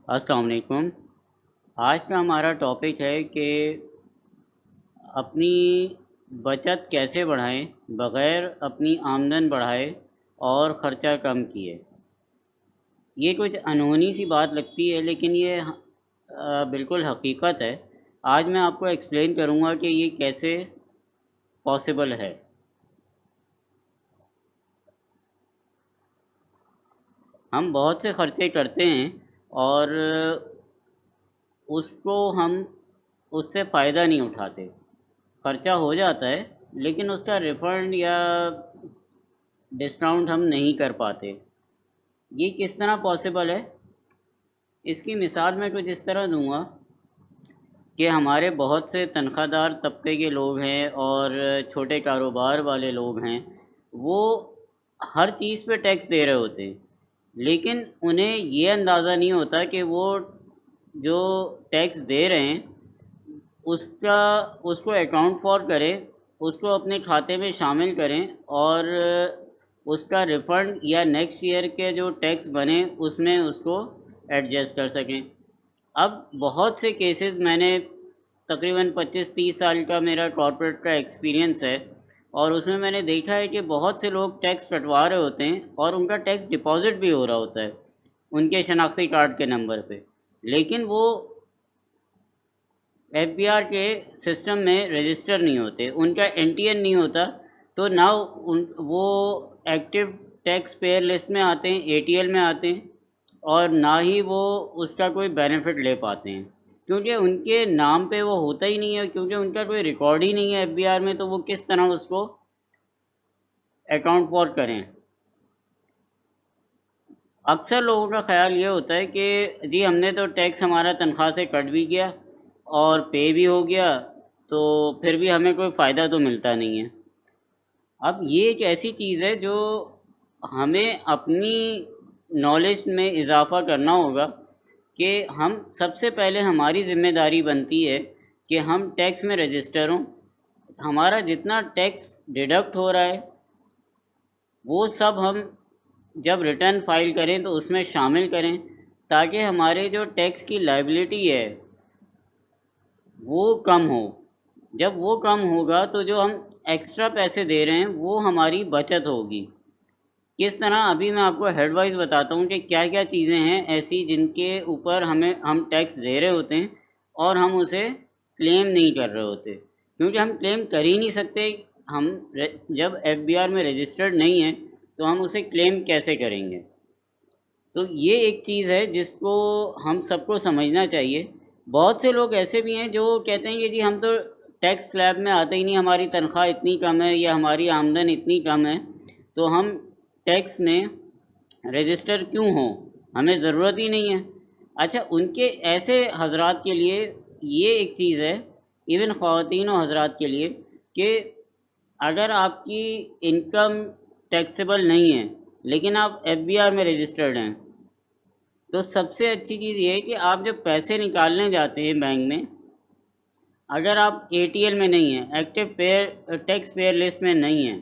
अस्सलाम वालेकुम। आज का हमारा टॉपिक है कि अपनी बचत कैसे बढ़ाएं बग़ैर अपनी आमदन बढ़ाए और ख़र्चा कम किए। ये कुछ अनहोनी सी बात लगती है, लेकिन ये बिल्कुल हकीकत है। आज मैं आपको एक्सप्लेन करूँगा कि ये कैसे पॉसिबल है। हम बहुत से ख़र्चे करते हैं और उसको हम उससे फ़ायदा नहीं उठाते। ख़र्चा हो जाता है, लेकिन उसका रिफ़ंड या डिस्काउंट हम नहीं कर पाते। ये किस तरह पॉसिबल है? इसकी मिसाल मैं कुछ इस तरह दूंगा कि हमारे बहुत से तनख्वाहदार तबके के लोग हैं और छोटे कारोबार वाले लोग हैं। वो हर चीज़ पे टैक्स दे रहे होते हैं, लेकिन उन्हें ये अंदाज़ा नहीं होता कि वो जो टैक्स दे रहे हैं उसका उसको अकाउंट फॉर करें, उसको अपने खाते में शामिल करें और उसका रिफ़ंड या नेक्स्ट ईयर के जो टैक्स बने उसमें उसको एडजस्ट कर सकें। अब बहुत से केसेस मैंने तकरीबन 25-30 साल का मेरा कॉर्पोरेट का एक्सपीरियंस है, और उसमें मैंने देखा है कि बहुत से लोग टैक्स कटवा रहे होते हैं और उनका टैक्स डिपॉज़िट भी हो रहा होता है उनके शनाख्ती कार्ड के नंबर पे, लेकिन वो एफबीआर के सिस्टम में रजिस्टर नहीं होते, उनका एनटीएन नहीं होता। तो ना वो एक्टिव टैक्स पेयर लिस्ट में आते हैं, एटीएल में आते हैं, और ना ही वो उसका कोई बेनिफिट ले पाते हैं, क्योंकि उनके नाम पे वो होता ही नहीं है, क्योंकि उनका कोई रिकॉर्ड ही नहीं है एफबीआर में। तो वो किस तरह उसको अकाउंट फॉर करें? अक्सर लोगों का ख्याल ये होता है कि जी हमने तो टैक्स हमारा तनख्वाह से कट भी गया और पे भी हो गया, तो फिर भी हमें कोई फ़ायदा तो मिलता नहीं है। अब ये एक ऐसी चीज़ है जो हमें अपनी नॉलेज में इजाफ़ा करना होगा कि हम सबसे पहले, हमारी ज़िम्मेदारी बनती है कि हम टैक्स में रजिस्टर हों। हमारा जितना टैक्स डिडक्ट हो रहा है वो सब हम जब रिटर्न फाइल करें तो उसमें शामिल करें, ताकि हमारे जो टैक्स की लायबिलिटी है वो कम हो। जब वो कम होगा तो जो हम एक्स्ट्रा पैसे दे रहे हैं वो हमारी बचत होगी। किस तरह? अभी मैं आपको हेड वाइज बताता हूँ कि क्या क्या चीज़ें हैं ऐसी जिनके ऊपर हम टैक्स दे रहे होते हैं और हम उसे क्लेम नहीं कर रहे होते, क्योंकि हम क्लेम कर ही नहीं सकते। हम जब एफबीआर में रजिस्टर्ड नहीं है तो हम उसे क्लेम कैसे करेंगे? तो ये एक चीज़ है जिसको हम सबको समझना चाहिए। बहुत से लोग ऐसे भी हैं जो कहते हैं कि जी हम तो टैक्स स्लैब में आते ही नहीं, हमारी तनख्वाह इतनी कम है या हमारी आमदन इतनी कम है, तो हम टैक्स में रजिस्टर क्यों हों, हमें ज़रूरत ही नहीं है। अच्छा, उनके ऐसे हजरात के लिए ये एक चीज़ है, इवन ख़वातीन और हजरात के लिए, कि अगर आपकी इनकम टैक्सेबल नहीं है लेकिन आप एफबीआर में रजिस्टर्ड हैं, तो सबसे अच्छी चीज़ ये है कि आप जब पैसे निकालने जाते हैं बैंक में, अगर आप एटीएल में नहीं हैं, active pair tax payer list में नहीं हैं,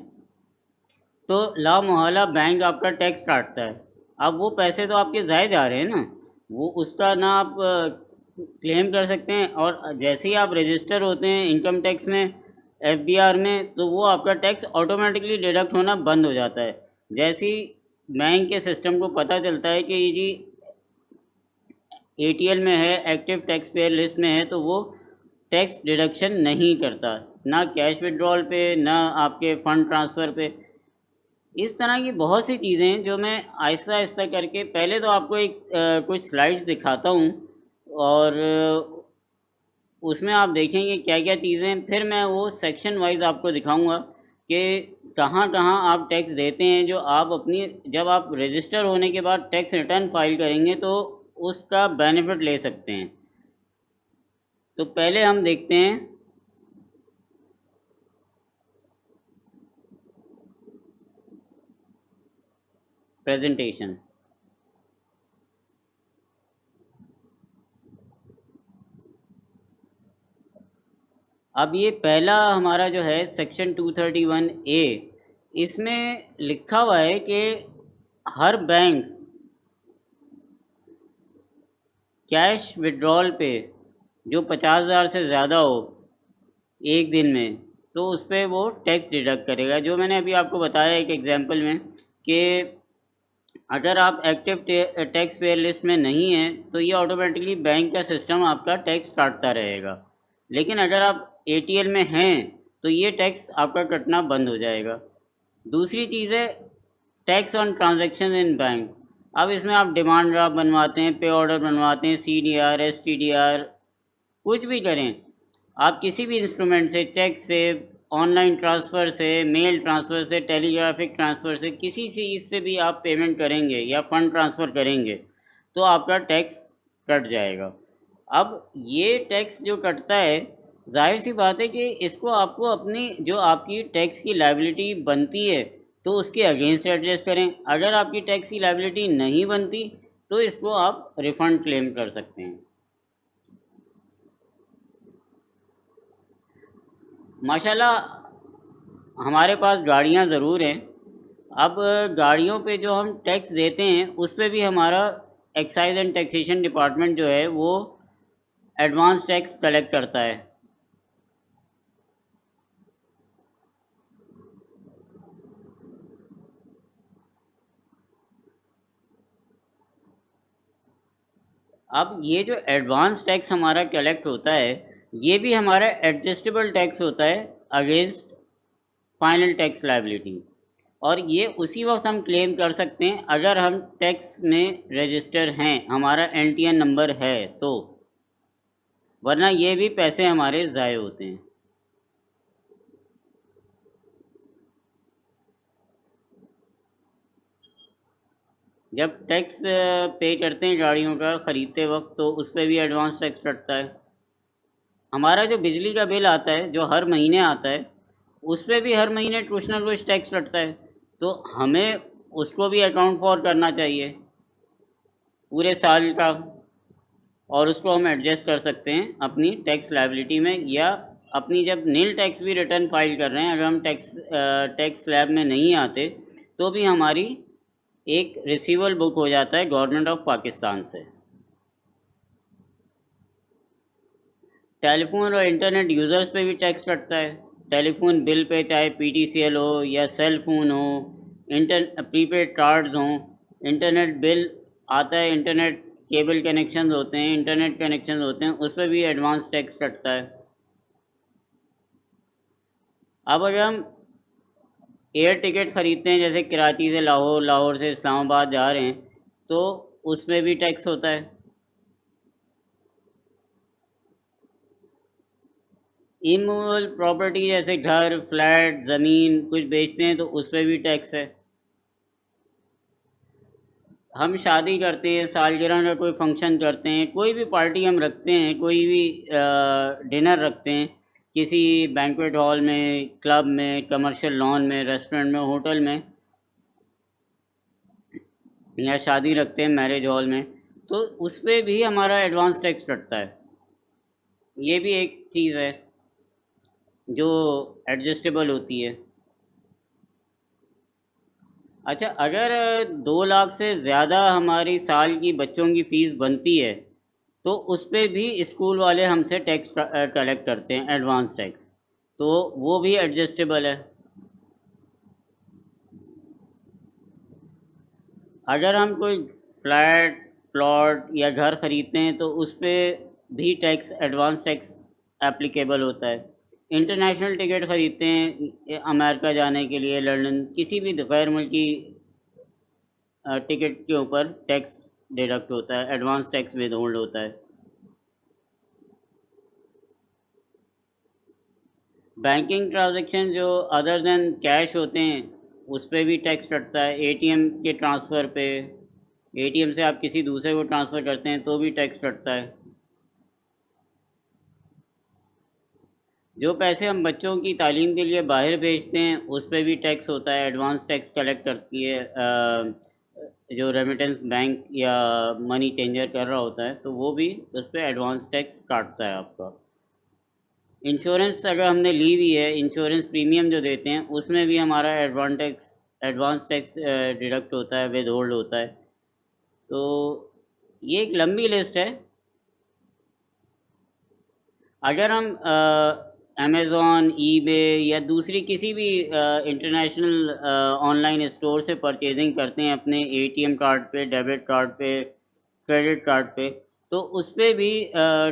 तो ला मोहल्ला बैंक आपका टैक्स काटता है। अब वो पैसे तो आपके ज़ाया जा रहे हैं ना, वो उसका ना आप क्लेम कर सकते हैं। और जैसे ही आप रजिस्टर होते हैं इनकम टैक्स में, एफबीआर में, तो वो आपका टैक्स ऑटोमेटिकली डिडक्ट होना बंद हो जाता है। जैसे ही बैंक के सिस्टम को पता चलता है कि ये जी एटीएल में है, एक्टिव टैक्स पेयर लिस्ट में है, तो वो टैक्स डिडक्शन नहीं करता, ना कैश विड्रॉल पे, ना आपके फ़ंड ट्रांसफ़र पे। इस तरह की बहुत सी चीज़ें हैं जो मैं आहिस्ता आहिस्ता करके, पहले तो आपको एक कुछ स्लाइड्स दिखाता हूँ, और उसमें आप देखेंगे क्या क्या चीज़ें हैं। फिर मैं वो सेक्शन वाइज आपको दिखाऊंगा कि कहाँ कहाँ आप टैक्स देते हैं, जो आप अपनी, जब आप रजिस्टर होने के बाद टैक्स रिटर्न फाइल करेंगे तो उसका बेनिफिट ले सकते हैं। तो पहले हम देखते हैं प्रेजेंटेशन। अब ये पहला हमारा जो है सेक्शन 231A, इसमें लिखा हुआ है कि हर बैंक कैश विड्रॉल पे जो 50,000 से ज़्यादा हो एक दिन में, तो उस पर वो टैक्स डिडक्ट करेगा। जो मैंने अभी आपको बताया एक एग्जांपल में कि अगर आप एक्टिव टैक्स पेयर लिस्ट में नहीं हैं तो ये ऑटोमेटिकली बैंक का सिस्टम आपका टैक्स काटता रहेगा। लेकिन अगर आप एटीएल में हैं तो ये टैक्स आपका कटना बंद हो जाएगा। दूसरी चीज़ है tax on transaction in bank. अब इसमें आप डिमांड ड्राफ्ट बनवाते हैं, पे ऑर्डर बनवाते हैं, सीडीआर, एसटीडीआर, कुछ भी करें, आप किसी भी इंस्ट्रूमेंट से, चेक से, ऑनलाइन ट्रांसफ़र से, मेल ट्रांसफ़र से, टेलीग्राफिक ट्रांसफ़र से, किसी चीज़ से भी आप पेमेंट करेंगे या फ़ंड ट्रांसफ़र करेंगे तो आपका टैक्स कट जाएगा। अब ये टैक्स जो कटता है, जाहिर सी बात है कि इसको आपको अपनी जो आपकी टैक्स की लायबिलिटी बनती है तो उसके अगेंस्ट एडजस्ट करें। अगर आपकी टैक्स की लायबिलिटी नहीं बनती तो इसको आप रिफ़ंड क्लेम कर सकते हैं। माशाल्लाह हमारे पास गाड़ियाँ ज़रूर हैं। अब गाड़ियों पे जो हम टैक्स देते हैं उस पे भी हमारा एक्साइज एंड टैक्सेशन डिपार्टमेंट जो है वो एडवांस टैक्स कलेक्ट करता है। अब ये जो एडवांस टैक्स हमारा कलेक्ट होता है ये भी हमारा एडजस्टेबल टैक्स होता है अगेंस्ट फाइनल टैक्स लायबिलिटी, और ये उसी वक्त हम क्लेम कर सकते हैं अगर हम टैक्स में रजिस्टर हैं, हमारा एनटीएन नंबर है तो, वरना ये भी पैसे हमारे ज़ाय होते हैं। जब टैक्स पे करते हैं गाड़ियों का ख़रीदते वक्त तो उस पर भी एडवांस टैक्स कटता है। हमारा जो बिजली का बिल आता है जो हर महीने आता है उस पर भी हर महीने कुछ ना कुछ टैक्स कटता है, तो हमें उसको भी अकाउंट फॉर करना चाहिए पूरे साल का, और उसको हम एडजस्ट कर सकते हैं अपनी टैक्स लायबिलिटी में, या अपनी जब नील टैक्स भी रिटर्न फाइल कर रहे हैं, अगर हम टैक्स स्लैब में नहीं आते तो भी हमारी एक रिसीवल बुक हो जाता है गवर्नमेंट ऑफ पाकिस्तान से। टेलीफोन और इंटरनेट यूज़र्स पे भी टैक्स कटता है। टेलीफोन बिल पे चाहे पीटीसीएल हो या सेल फ़ोन हो, प्रीपेड कार्ड्स हों, इंटरनेट बिल आता है, इंटरनेट केबल कनेक्शन होते हैं, इंटरनेट कनेक्शन होते हैं, उस पर भी एडवांस टैक्स कटता है। अब अगर हम एयर टिकट ख़रीदते हैं जैसे कराची से लाहौर, लाहौर से इस्लामाबाद जा रहे हैं तो उसमें भी टैक्स होता है। इमूवेबल प्रॉपर्टी जैसे घर, फ्लैट, ज़मीन कुछ बेचते हैं तो उस पर भी टैक्स है। हम शादी करते हैं, सालगिरह का कोई फंक्शन करते हैं, कोई भी पार्टी हम रखते हैं, कोई भी डिनर रखते हैं किसी बैंक्वेट हॉल में, क्लब में, कमर्शियल लॉन में, रेस्टोरेंट में, होटल में, या शादी रखते हैं मैरिज हॉल में, तो उस पर भी हमारा एडवांस टैक्स कटता है। ये भी एक चीज़ है जो एडजस्टेबल होती है। अच्छा, अगर 2 लाख से ज़्यादा हमारी साल की बच्चों की फ़ीस बनती है तो उस पे भी स्कूल वाले हमसे टैक्स कलेक्ट करते हैं, एडवांस टैक्स, तो वो भी एडजस्टेबल है। अगर हम कोई फ्लैट, प्लॉट या घर ख़रीदते हैं तो उस पर भी टैक्स, एडवांस टैक्स एप्लीकेबल होता है। इंटरनेशनल टिकट ख़रीदते हैं अमेरिका जाने के लिए, लंदन, किसी भी गैर मुल्की टिकट के ऊपर टैक्स डिडक्ट होता है, एडवांस टैक्स विद होल्ड होता है। बैंकिंग ट्रांजैक्शन जो अदर देन कैश होते हैं उस पर भी टैक्स कटता है। एटीएम के ट्रांसफ़र पे, एटीएम से आप किसी दूसरे को ट्रांसफ़र करते हैं तो भी टैक्स कटता है। जो पैसे हम बच्चों की तालीम के लिए बाहर भेजते हैं उस पर भी टैक्स होता है, एडवांस टैक्स कलेक्ट करती है जो रेमिटेंस बैंक या मनी चेंजर कर रहा होता है, तो वो भी उस पर एडवांस टैक्स काटता है आपका। इंश्योरेंस अगर हमने ली हुई है, इंश्योरेंस प्रीमियम जो देते हैं उसमें भी हमारा एडवांस टैक्स डिडक्ट होता है, विद होल्ड होता है। तो ये एक लंबी लिस्ट है, अगर हम अमेज़ॉन, ईबे या दूसरी किसी भी इंटरनेशनल ऑनलाइन स्टोर से परचेजिंग करते हैं अपने एटीएम कार्ड पे, डेबिट कार्ड पे, क्रेडिट कार्ड पे, तो उस पे भी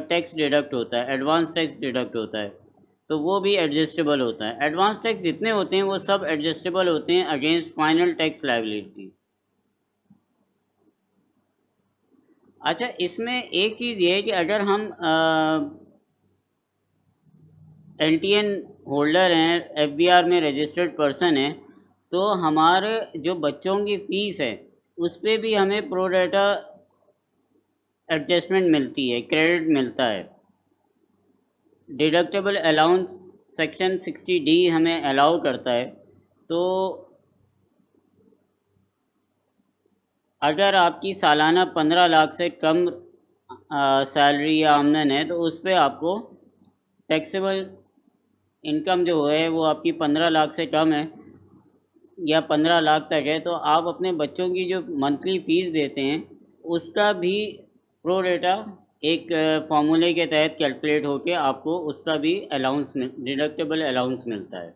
टैक्स डिडक्ट होता है, एडवांस टैक्स डिडक्ट होता है। तो वो भी एडजस्टेबल होता है। एडवांस टैक्स जितने होते हैं वो सब एडजस्टेबल होते हैं अगेंस्ट फाइनल टैक्स लायबिलिटी। अच्छा, इसमें एक चीज़ ये है कि अगर हम एलटीएन होल्डर हैं, एफबीआर में रजिस्टर्ड पर्सन हैं, तो हमारे जो बच्चों की फ़ीस है उस पे भी हमें प्रो रेटा एडजस्टमेंट मिलती है, क्रेडिट मिलता है। डिडक्टेबल अलाउंस सेक्शन 60D हमें अलाउ करता है। तो अगर आपकी सालाना 15 लाख से कम सैलरी या आमदन है तो उस पे आपको टैक्सेबल इनकम जो है वो आपकी 15 लाख से कम है या 15 लाख तक है, तो आप अपने बच्चों की जो मंथली फ़ीस देते हैं उसका भी प्रो रेटा एक फार्मूले के तहत कैलकुलेट होके आपको उसका भी अलाउंस डिडक्टेबल अलाउंस मिलता है।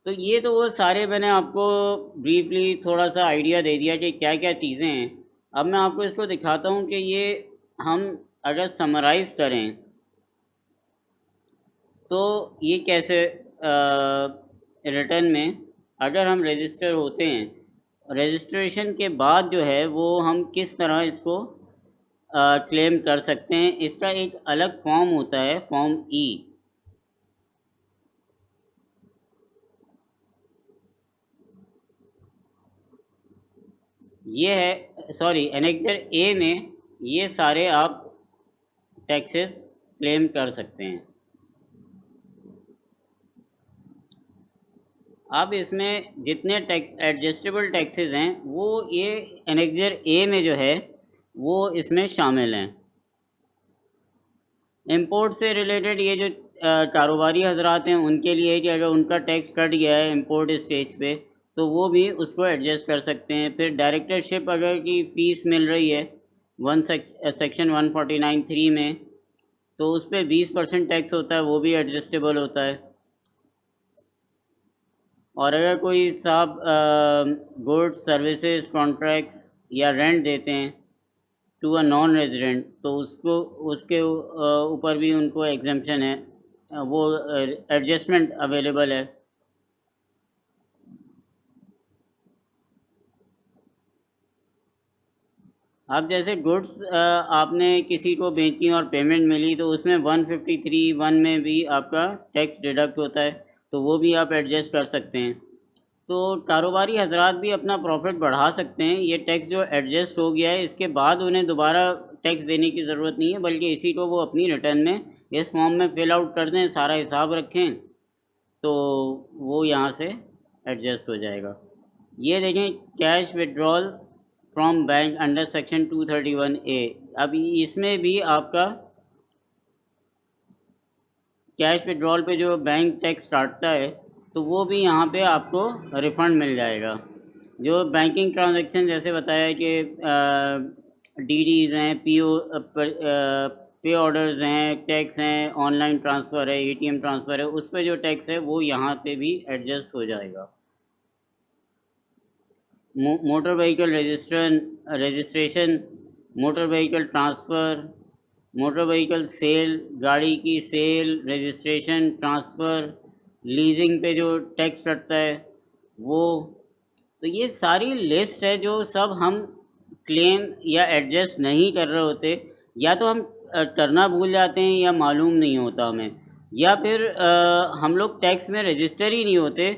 तो ये तो वो सारे मैंने आपको ब्रीफली थोड़ा सा आइडिया दे दिया कि क्या क्या चीज़ें हैं। अब मैं आपको इसको दिखाता हूँ कि ये हम अगर समराइज़ करें तो ये कैसे रिटर्न में अगर हम रजिस्टर होते हैं, रजिस्ट्रेशन के बाद जो है वो हम किस तरह इसको क्लेम कर सकते हैं। इसका एक अलग फॉर्म होता है, फॉर्म ई। ये है, सॉरी, एनेक्सर ए में ये सारे आप टैक्सेस क्लेम कर सकते हैं। अब इसमें जितने टैक्स एडजस्टेबल टैक्सेस हैं वो ये एनेक्सर ए में जो है वो इसमें शामिल हैं। इंपोर्ट से रिलेटेड ये जो कारोबारी हजरात हैं उनके लिए कि अगर उनका टैक्स कट गया है इंपोर्ट स्टेज पे तो वो भी उसको एडजस्ट कर सकते हैं। फिर डायरेक्टरशिप अगर की फ़ीस मिल रही है सेक्शन 149(3) में, तो उस पर 20% टैक्स होता है, वो भी एडजस्टेबल होता है। और अगर कोई साहब गुड्स सर्विसेज कॉन्ट्रैक्ट्स या रेंट देते हैं टू अ नॉन रेजिडेंट तो उसको उसके ऊपर भी उनको एग्जम्पशन है, वो एडजस्टमेंट अवेलेबल है। अब जैसे गुड्स आपने किसी को बेची और पेमेंट मिली तो उसमें 153(1) में भी आपका टैक्स डिडक्ट होता है, तो वो भी आप एडजस्ट कर सकते हैं। तो कारोबारी हजरात भी अपना प्रॉफिट बढ़ा सकते हैं। ये टैक्स जो एडजस्ट हो गया है इसके बाद उन्हें दोबारा टैक्स देने की ज़रूरत नहीं है, बल्कि इसी को वो अपनी रिटर्न में इस फॉर्म में फिल आउट कर दें, सारा हिसाब रखें, तो वो यहाँ से एडजस्ट हो जाएगा। ये देखें, cash withdrawal from bank under section 231A। अब इसमें भी आपका कैश विड्रॉल पे जो बैंक टैक्स काटता है तो वो भी यहाँ पे आपको रिफ़ंड मिल जाएगा। जो बैंकिंग ट्रांजैक्शन जैसे बताया कि डीडीज़ हैं, पे ऑर्डर्स हैं, चेक्स हैं, ऑनलाइन ट्रांसफ़र है, एटीएम ट्रांसफ़र है, उस पे जो टैक्स है वो यहाँ पे भी एडजस्ट हो जाएगा। Motor vehicle registration, motor vehicle transfer, motor vehicle sale, गाड़ी की सेल, रजिस्ट्रेशन, ट्रांसफ़र, लीजिंग पे जो टैक्स कटता है वो। तो ये सारी लिस्ट है जो सब हम क्लेम या एडजस्ट नहीं कर रहे होते, या तो हम करना भूल जाते हैं या मालूम नहीं होता हमें, या फिर हम लोग टैक्स में रजिस्टर ही नहीं होते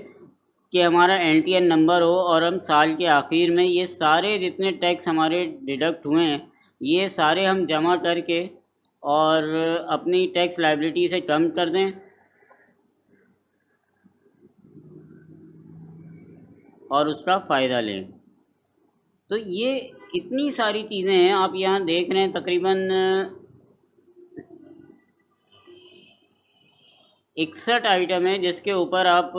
कि हमारा एनटीएन नंबर हो और हम साल के आखिर में ये सारे जितने टैक्स हमारे डिडक्ट हुए हैं ये सारे हम जमा करके और अपनी टैक्स लायबिलिटी से कम कर दें और उसका फ़ायदा लें। तो ये इतनी सारी चीज़ें हैं, आप यहाँ देख रहे हैं तकरीबन 61 आइटम है जिसके ऊपर आप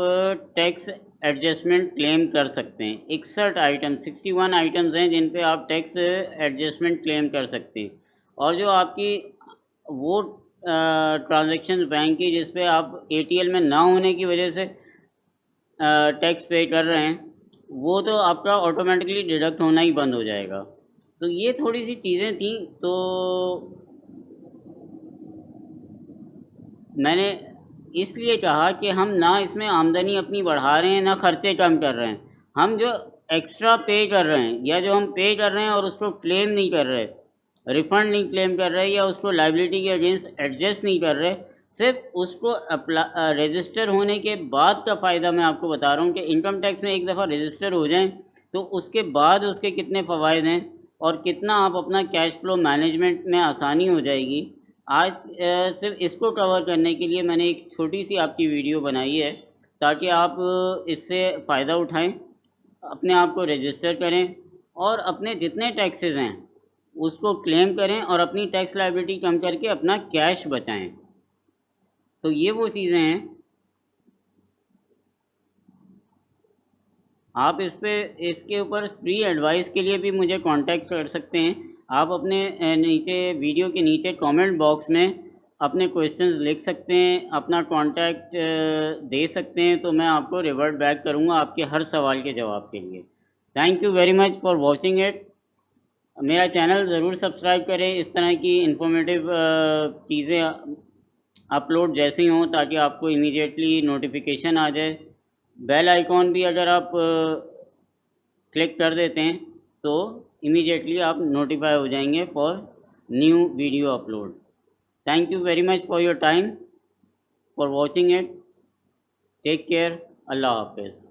टैक्स एडजस्टमेंट क्लेम कर सकते हैं। 61 आइटम, 61 आइटम्स हैं जिन पे आप टैक्स एडजस्टमेंट क्लेम कर सकते हैं। और जो आपकी वो ट्रांजैक्शन बैंक की जिस पे आप एटीएल में ना होने की वजह से टैक्स पे कर रहे हैं, वो तो आपका ऑटोमेटिकली डिडक्ट होना ही बंद हो जाएगा। तो ये थोड़ी सी चीज़ें थी, तो मैंने इसलिए कहा कि हम ना इसमें आमदनी अपनी बढ़ा रहे हैं ना खर्चे कम कर रहे हैं। हम जो एक्स्ट्रा पे कर रहे हैं या जो हम पे कर रहे हैं और उसको क्लेम नहीं कर रहे, रिफ़ंड नहीं क्लेम कर रहे या उसको लाइबिलिटी के अगेंस्ट एडजस्ट नहीं कर रहे, सिर्फ उसको अप्लाई रजिस्टर होने के बाद का फ़ायदा मैं आपको बता रहा हूँ कि इनकम टैक्स में एक दफ़ा रजिस्टर हो जाएं तो उसके बाद उसके कितने फ़वाइद हैं और कितना आप अपना कैश फ्लो मैनेजमेंट में आसानी हो जाएगी। आज सिर्फ इसको कवर करने के लिए मैंने एक छोटी सी आपकी वीडियो बनाई है, ताकि आप इससे फ़ायदा उठाएं, अपने आप को रजिस्टर करें और अपने जितने टैक्सेस हैं उसको क्लेम करें और अपनी टैक्स लायबिलिटी कम करके अपना कैश बचाएं। तो ये वो चीज़ें हैं। आप इस पे इसके ऊपर फ्री एडवाइस के लिए भी मुझे कांटेक्ट कर सकते हैं। आप अपने नीचे वीडियो के नीचे कमेंट बॉक्स में अपने क्वेश्चंस लिख सकते हैं, अपना कांटेक्ट दे सकते हैं, तो मैं आपको रिवर्ट बैक करूँगा आपके हर सवाल के जवाब के लिए। Thank you very much for watching it. मेरा चैनल ज़रूर सब्सक्राइब करें, इस तरह की इन्फॉर्मेटिव चीज़ें अपलोड जैसे ही हों ताकि आपको इमीडिएटली नोटिफिकेशन आ जाए। बेल आइकॉन भी अगर आप क्लिक कर देते हैं तो इमीडिएटली आप नोटिफाई हो जाएंगे for new video upload. Thank you very much for your time, for watching it. Take care. अल्लाह हाफिज़।